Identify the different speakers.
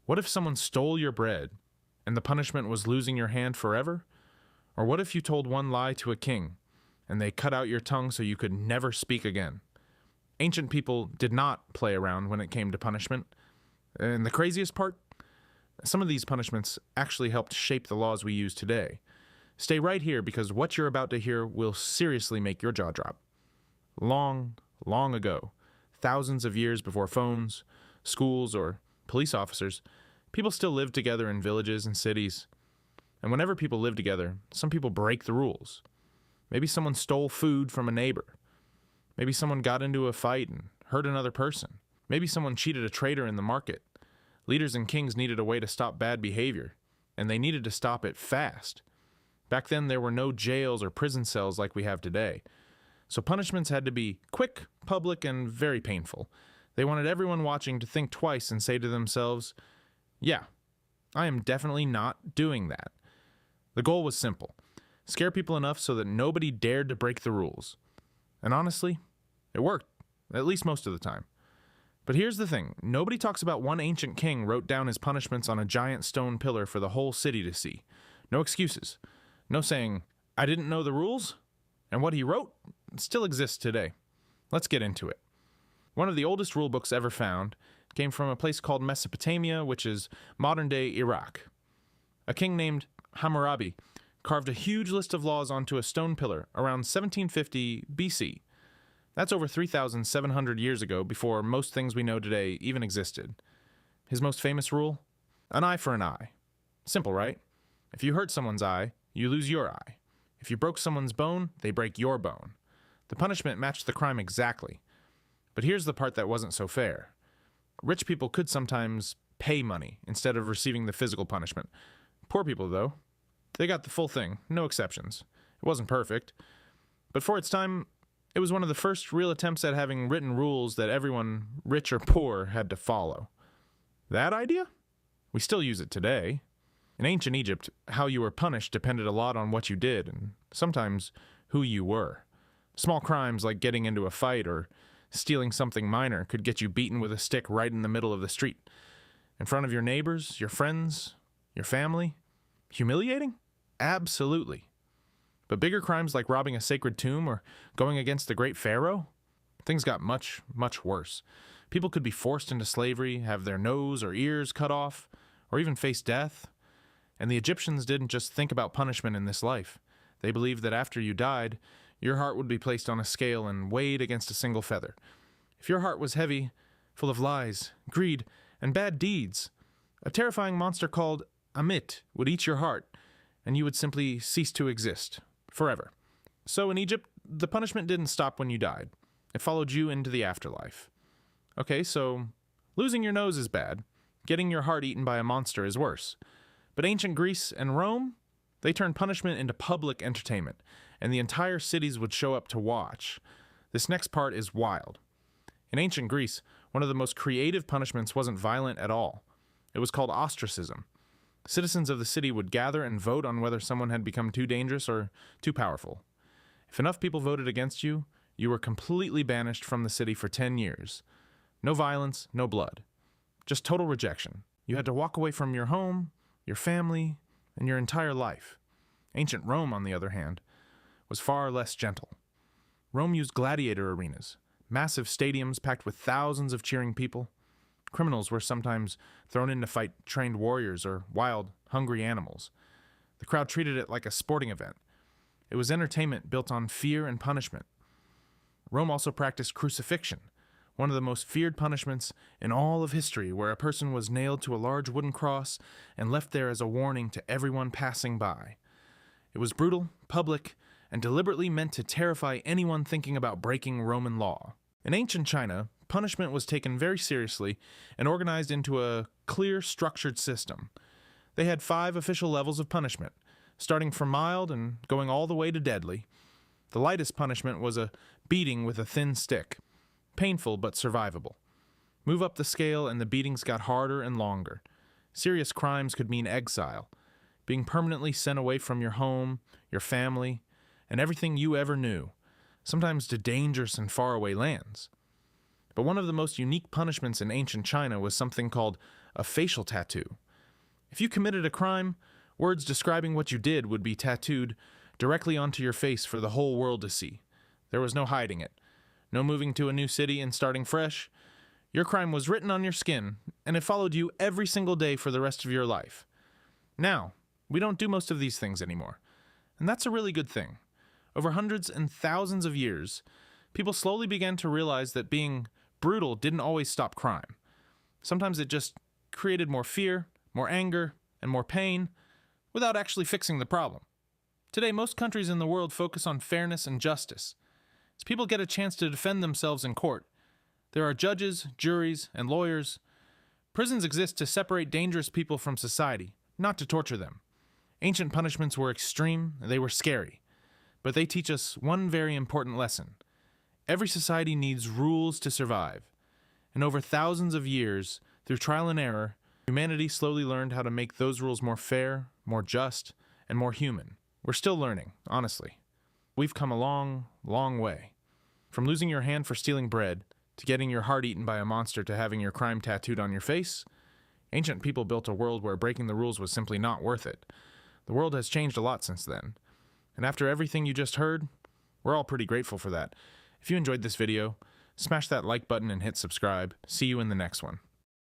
Speaker 1: What if someone stole your bread and the punishment was losing your hand forever? Or what if you told one lie to a king and they cut out your tongue so you could never speak again? Ancient people did not play around when it came to punishment. And the craziest part? Some of these punishments actually helped shape the laws we use today. Stay right here because what you're about to hear will seriously make your jaw drop. Long, long ago, thousands of years before phones, schools, or police officers, people still lived together in villages and cities. And whenever people live together, some people break the rules. Maybe someone stole food from a neighbor. Maybe someone got into a fight and hurt another person. Maybe someone cheated a trader in the market. Leaders and kings needed a way to stop bad behavior, and they needed to stop it fast. Back then, there were no jails or prison cells like we have today. So punishments had to be quick, public, and very painful. They wanted everyone watching to think twice and say to themselves, yeah, I am definitely not doing that. The goal was simple. Scare people enough so that nobody dared to break the rules. And honestly, it worked, at least most of the time. But here's the thing, nobody talks about one ancient king wrote down his punishments on a giant stone pillar for the whole city to see. No excuses. No saying, I didn't know the rules, and what he wrote still exists today. Let's get into it. One of the oldest rule books ever found came from a place called Mesopotamia, which is modern-day Iraq. A king named Hammurabi carved a huge list of laws onto a stone pillar around 1750 BC. That's over 3,700 years ago, before most things we know today even existed. His most famous rule? An eye for an eye. Simple, right? If you hurt someone's eye, you lose your eye. If you broke someone's bone, they break your bone. The punishment matched the crime exactly. But here's the part that wasn't so fair. Rich people could sometimes pay money instead of receiving the physical punishment. Poor people, though, they got the full thing, no exceptions. It wasn't perfect, but for its time, it was one of the first real attempts at having written rules that everyone, rich or poor, had to follow. That idea? We still use it today. In ancient Egypt, how you were punished depended a lot on what you did, and sometimes who you were. Small crimes like getting into a fight or stealing something minor could get you beaten with a stick right in the middle of the street. In front of your neighbors, your friends, your family. Humiliating? Absolutely. But bigger crimes like robbing a sacred tomb or going against the great pharaoh? Things got much, much worse. People could be forced into slavery, have their nose or ears cut off, or even face death. And the Egyptians didn't just think about punishment in this life. They believed that after you died, your heart would be placed on a scale and weighed against a single feather. If your heart was heavy, full of lies, greed, and bad deeds, a terrifying monster called Amit would eat your heart, and you would simply cease to exist, forever. So in Egypt, the punishment didn't stop when you died. It followed you into the afterlife. Okay, so losing your nose is bad. Getting your heart eaten by a monster is worse. But ancient Greece and Rome, they turned punishment into public entertainment, and the entire cities would show up to watch. This next part is wild. In ancient Greece, one of the most creative punishments wasn't violent at all. It was called ostracism. Citizens of the city would gather and vote on whether someone had become too dangerous or too powerful. If enough people voted against you, you were completely banished from the city for 10 years. No violence, no blood. Just total rejection. You had to walk away from your home, your family, and your entire life. Ancient Rome, on the other hand, was far less gentle. Rome used gladiator arenas, massive stadiums packed with thousands of cheering people. Criminals were sometimes thrown in to fight trained warriors or wild, hungry animals. The crowd treated it like a sporting event. It was entertainment built on fear and punishment. Rome also practiced crucifixion, one of the most feared punishments in all of history, where a person was nailed to a large wooden cross and left there as a warning to everyone passing by. It was brutal, public, and deliberately meant to terrify anyone thinking about breaking Roman law. In ancient China, punishment was taken very seriously and organized into a clear, structured system. They had 5 official levels of punishment, starting from mild and going all the way to deadly. The lightest punishment was a beating with a thin stick. Painful but survivable. Move up the scale and the beatings got harder and longer. Serious crimes could mean exile, being permanently sent away from your home, your family, and everything you ever knew, sometimes to dangerous and faraway lands. But one of the most unique punishments in ancient China was something called a facial tattoo. If you committed a crime, words describing what you did would be tattooed directly onto your face for the whole world to see. There was no hiding it. No moving to a new city and starting fresh. Your crime was written on your skin, and it followed you every single day for the rest of your life. Now, we don't do most of these things anymore, and that's a really good thing. Over hundreds and thousands of years, people slowly began to realize that being brutal didn't always stop crime. Sometimes it just created more fear, more anger, and more pain without actually fixing the problem. Today, most countries in the world focus on fairness and justice. As people get a chance to defend themselves in court, there are judges, juries, and lawyers. Prisons exist to separate dangerous people from society, not to torture them. Ancient punishments were extreme, they were scary, but they teach us one very important lesson. Every society needs rules to survive. And over thousands of years, through trial and error, humanity slowly learned how to make those rules more fair, more just, and more human. We're still learning, honestly. We've come a long, long way. From losing your hand for stealing bread, to getting your heart eaten by a monster, to having your crime tattooed on your face, ancient people built a world where breaking the rules was simply not worth it. The world has changed a lot since then. And after everything you just heard, we're all pretty grateful for that. If you enjoyed this video, smash that like button and hit subscribe. See you in the next one.